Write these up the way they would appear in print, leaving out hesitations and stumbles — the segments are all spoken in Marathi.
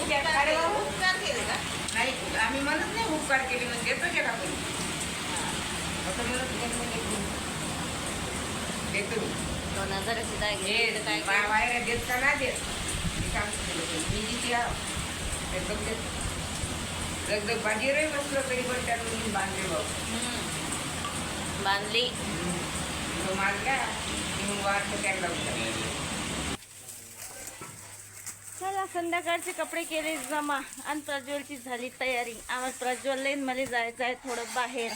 उपकार केले का नाही आम्ही म्हणत नाही उपकार केले म्हणजे देतो का आपण असं म्हणत देतो 2000ची दागिने काय बाहेर देत का नाही देत मी जिथे एकदम देत एकदम बाजीरही बसलं तरी पण त्या मुलीने बांधले भाऊ बांधली तो मारला मग वाटतं त्यांना चला संध्याकाळचे कपडे केले जमा आणि प्रज्वलची झाली तयारी. आम्हाला प्रज्वल मला जायचं आहे थोडं बाहेर.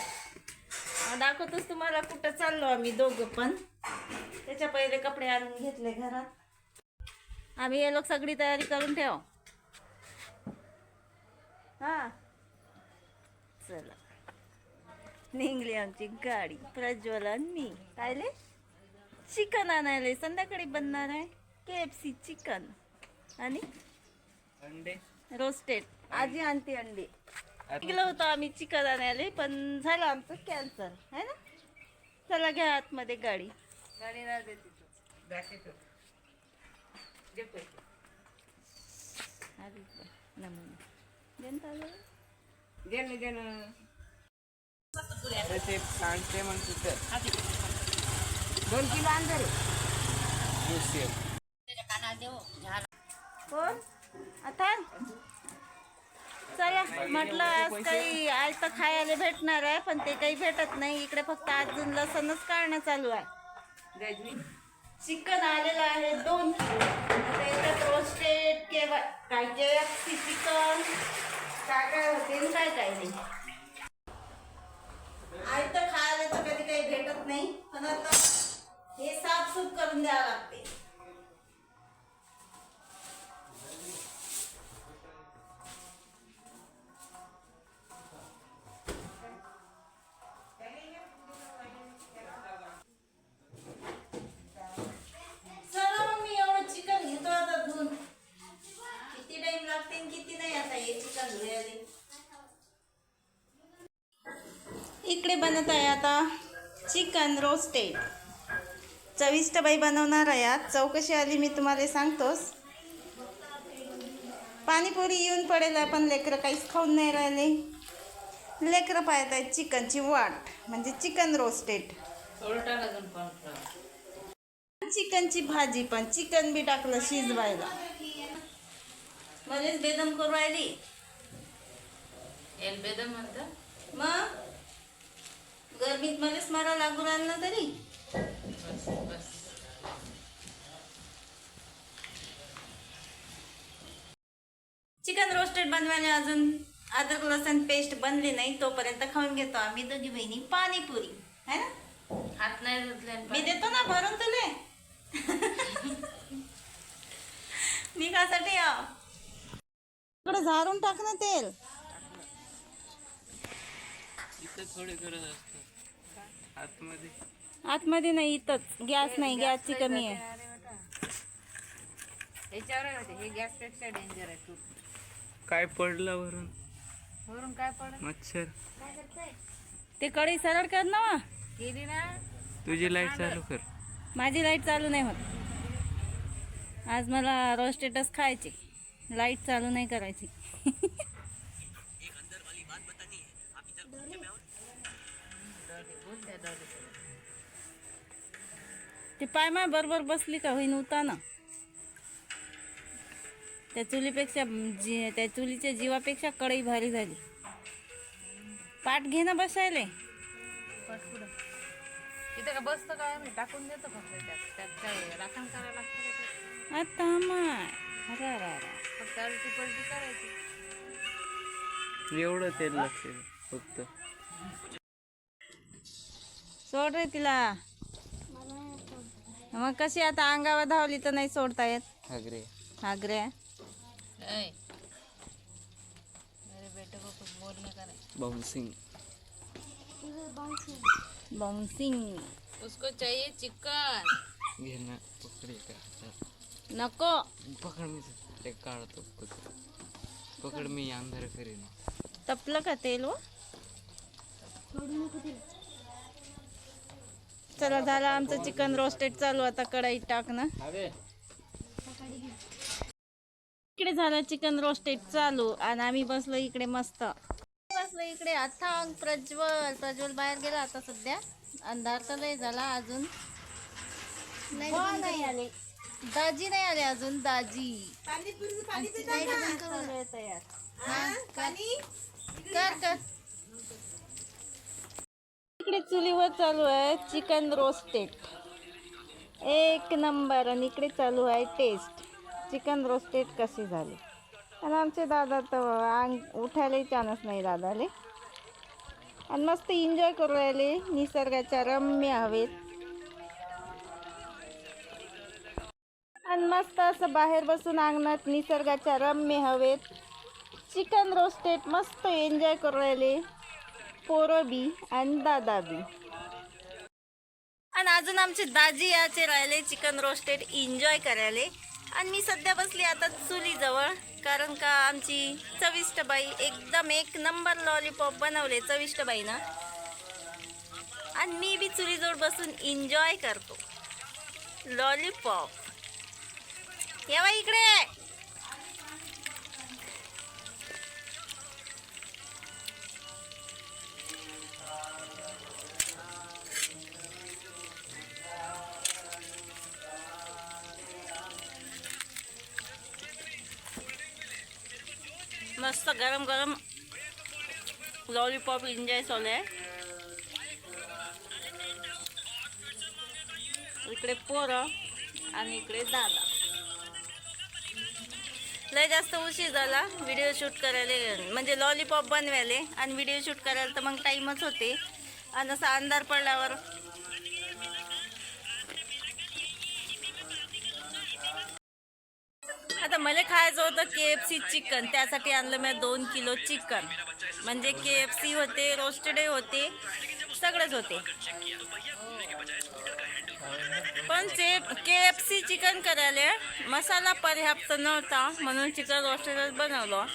दाखवतोच तुम्हाला कुठं चाललो आम्ही दोघं पण. त्याच्या पहिले कपडे आणून घेतले घरात. आम्ही हे लोक सगळी तयारी करून ठेव. हा चला निघली आमची गाडी. प्रज्वल आणि मी कायले चिकन आणायला संध्याकाळी बनणार आहे. KFC चिकन आणि अंडे रोस्टेड. आजी आणते अंडे. गेलो होतो आम्ही चिकन आणायला पण झालं आमचं कॅन्सल है ना. चला घ्या आतमध्ये गाडी. गाडी राहते तिथं जाते तो दे पैसे आधी नमून जनता देणं ते सांगते म्हणते तर 2 किलो अंदर कोण आता चला म्हटलं आज काही आज तर खायला भेटणार आहे पण ते काही भेटत नाही इकडे. फक्त अजून लसणच काढणं चालू आहे. चिकन आलेलं आहे 2 किलो. त्याच्यात रोस्टेड किंवा काय KFC चिकन काय काय होते काय काय नाही. आज तर खायला तर कधी काही भेटत नाही पण आता हे साफसूफ करून द्यावं लागते. इकडे बनत आहे आता चिकन रोस्टेड. चविष्ट बाई बनवणार आहे. आज चव कशी आली मी तुम्हाला सांगतोच. पाणीपुरी येऊन पडेल पण लेकरं काहीच खाऊन नाही राहिले. लेकरं पाहत आहेत चिकनची वाट म्हणजे चिकन रोस्टेड. चिकनची भाजी पण चिकन बी टाकलं शिजवायला. मलाच बेदम करू राहिली. बेदम म्हणतं मग गरमीत मलाच मारा लागू राहिला तरी. चिकन रोस्टेड बनवायला अजून अद्रक लसण पेस्ट बनली नाही तोपर्यंत खाऊन घेतो आम्ही दोघी बहिणी पाणीपुरी है ना. हात नाही धुतले मी देतो ना भरून तुले. मी कासाठी इकडे झारून टाक ना तेल. इथं थोडी गरज असते आतमध्ये. आतमध्ये नाही इथंच. गॅस नाही गॅसची कमी आहे. याच्यावर हे गॅसपेक्षा डेंजर आहे. तू काय पडलं वरून वरून काय पडलं मच्छर. ते कढई सरळ कर ना. केली ना तुझी लाईट चालू कर. माझी लाईट चालू नाही होत. आज मला रोस्टेडच खायचे. लाईट चालू नाही करायची. ते पाय मा बरोबर बसली का होईन उताना. त्या चुलीपेक्षा त्या चुलीच्या जीवापेक्षा कढई भारी झाली. पाठ घे ना बसायले. तिथे का बसतं काय मी टाकून देतो फक्त त्यात काय राखण करायला लागतं. आता माय फक्त अडती पलटी करायची. एवढं तेल लागते फक्त. सोड रे तिला. मग कशी आता अंगावर धावली तर नाही सोडता येत. हागरे मेरे बेटे को कुछ बोलने का नहीं. बाउंसिंग उसको चाहिए चिकन. घे ना पकड का. नको पकड मी ते काढतो. पकड मी अंधार करीन. तपलं का तेल व. चला झालं आमचं चिकन रोस्टेड चालू. आता कढईत टाक ना. इकडे इकडे झालं चिकन रोस्टेड चालू आणि आम्ही बसलो इकडे मस्त बसलो इकडे. आता प्रज्वल बाहेर गेला आता सध्या. अंधार तर लय झाला अजून नाही आले. दाजी नाही आले अजून. दाजी तयार कर. इकडे चुलीवर चालू आहे चिकन रोस्टेड एक नंबर. आणि इकडे चालू आहे टेस्ट चिकन रोस्टेड कशी झाली. आणि आमचे दादा तर उठायलाही चान्स नाही दादाले. आणि मस्त एन्जॉय करू राहिले निसर्गाच्या रम्य हवेत. आणि मस्त असं बाहेर बसून अंगणात निसर्गाच्या रम्य हवेत चिकन रोस्टेड मस्त एन्जॉय करू राहिले पोरं बी आणि दादा बी. आणि अजून आमचे दाजी याचे राहिले चिकन रोस्टेड एन्जॉय करायले. आणि मी सध्या बसली आता चुलीजवळ कारण का आमची चविष्ट बाई एकदम एक नंबर लॉलीपॉप बनवले चविष्ट बाई ना. आणि मी बी चुलीजवळ बसून एन्जॉय करतो लॉलीपॉप. येवा इकडे. मस्त गरम गरम लॉलीपॉप एन्जॉय चालू आहे. इकडे पोरं आणि इकडे दादा. लय जास्त उशीर झाला व्हिडिओ शूट करायला म्हणजे लॉलीपॉप बनवायले आणि व्हिडिओ शूट करायला तर मग टाईमच होते. आणि असा अंधार पडल्यावर आता मला खायचं होतं KFC चिकन. त्यासाठी आणलं मी 2 किलो चिकन. म्हणजे KFC होते रोस्टेडही होते सगळंच होते. पण ते KFC चिकन करायला मसाला पर्याप्त नव्हता म्हणून चिकन रोस्टेडच बनवलं.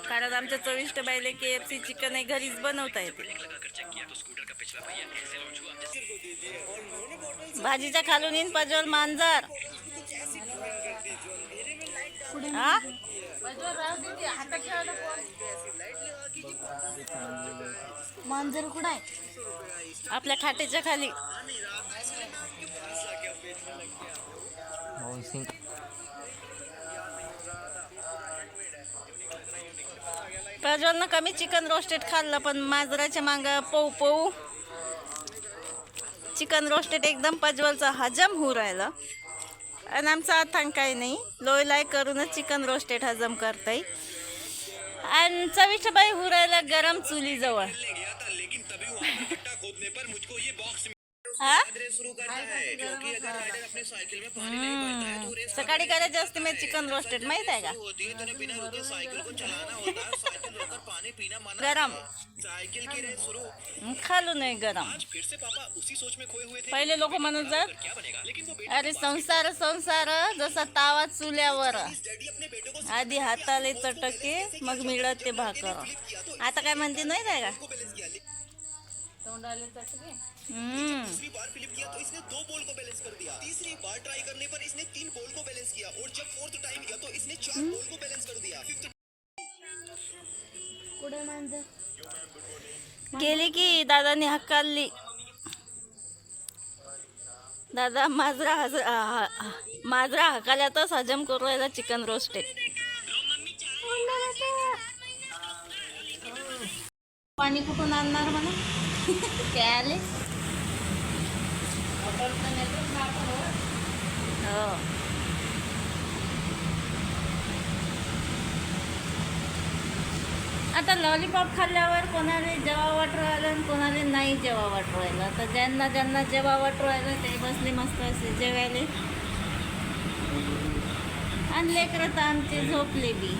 कारण आमच्या चविष्ट बाईले KFC चिकन हे घरीच बनवता येते. भाजीच्या खालून येईन प्रज्वल मांजर. हा मांजर कुठं आहे. आपल्या खाटेच्या खाली. प्रज्वलनं कमी चिकन रोस्टेड खाल्लं पण मांजराच्या मांग पऊ चिकन रोस्टेड एकदम प्रज्वलचं हजम होऊ राहिलं. आणि आमचा अथांग काही नाही लोय करूनच चिकन रोस्टेड हजम करताय. आणि चविष्ट बाई होऊ राहिला गरम चुलीजवळ. सकाळी करायचे असते मी चिकन रोस्टेड माहित आहे का. गरम खालू नाही गरम. पहिले लोक म्हणत जात अरे संसार जसा तावा चुल्यावर आधी हाताले चटके मग मिळत ते भाकर. आता काय म्हणते नाही काय का तोंडाले चटके. दूसरी बार फ्लिप किया तो इसने 2 बॉल को बैलेंस कर दिया. तीसरी बार ट्राई करने पर इसने 3 बॉल को बैलेंस किया और जब 4th टाइम किया तो इसने 4 बॉल को बैलेंस कर दिया. गेली की दादाने हक्काली. दादा माजरा हकाल्यातच हजम करू राहिला चिकन रोस्टेड. पाणी कुठून आणणार म्हणा प्यायले. हो आता लॉलीपॉप खाल्ल्यावर कोणाला जेवा वाटू राहिलं आणि कोणाला नाही जेवा वाटू राहिलं. तर ज्यांना जेवा वाटू राहिलं ते बसले मस्त असे जेवायले. आणि लेकरं तर आमचे झोपले बी.